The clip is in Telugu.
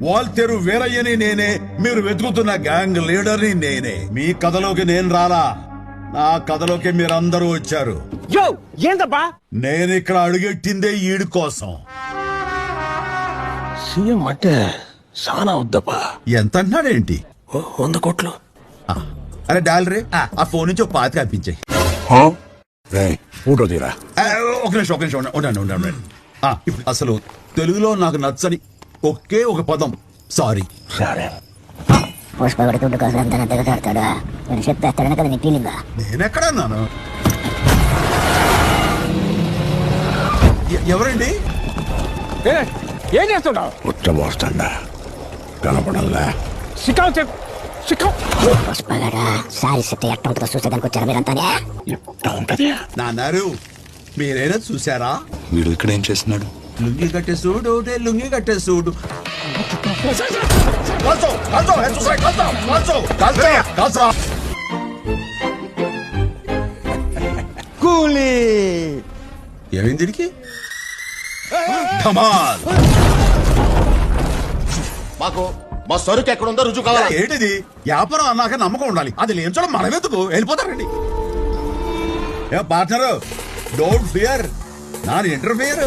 వాల్తెరు వీరయ్యని నేనే, మీరు వెతుకుతున్న గ్యాంగ్ లీడర్ని నేనే. మీ కథలోకి నేను రాలా, నా కథలోకి మీరందరూ వచ్చారు. ఏందబ్బా నేను ఇక్కడ అడుగెట్టిందే ఈడి కోసం. సీఎం అంటే సానా వద్దబ్బా. ఎంత అంటున్నాడేంటి? 100 కోట్లు. అరే డాలరే, ఆ ఫోన్ నుంచి ఒక పాతి కనిపించాయి. ఫోటో తీరా. ఒక నిమిషం ఉండండి. ఇప్పుడు అసలు తెలుగులో నాకు నచ్చని ఒకే ఒక పదం సారీ. సరే. పుష్పగడి దుడ్డు కోసం ఎంత తెగతాడతాడా? నేను చెప్పేస్తాడని కదా నీ ఫీలింగ్. నేనెక్కడన్నాను? ఎవరండి? ఏం చేస్తున్నావు? ఉచ్చబోస్తండా కనపడల్లా. సిక్కావు చెప్పు. పుష్పగడ సారీ సెట్ ఎట్ట ఉంటుందో చూసేదానికి వచ్చారా మీరంతానే? ఎట్టా ఉంటది? నాన్నారు మీరైనా చూసారా? వీడు ఇక్కడ ఏం చేస్తున్నాడు? లుంగి కట్టే చూడు, లుంగి కట్టే చూడు. కూలీ. ఏమైంది దీనికి? ధమాల్. మాకు మా సరుకు ఎక్కడుందో రుజువు కావాలి. ఏంటిది? వ్యాపారం అన్నాక నమ్మకం ఉండాలి. అది లేంచడం మనమెందుకు? వెళ్ళిపోతారండి. ఏ partner, don't fear, non interfere.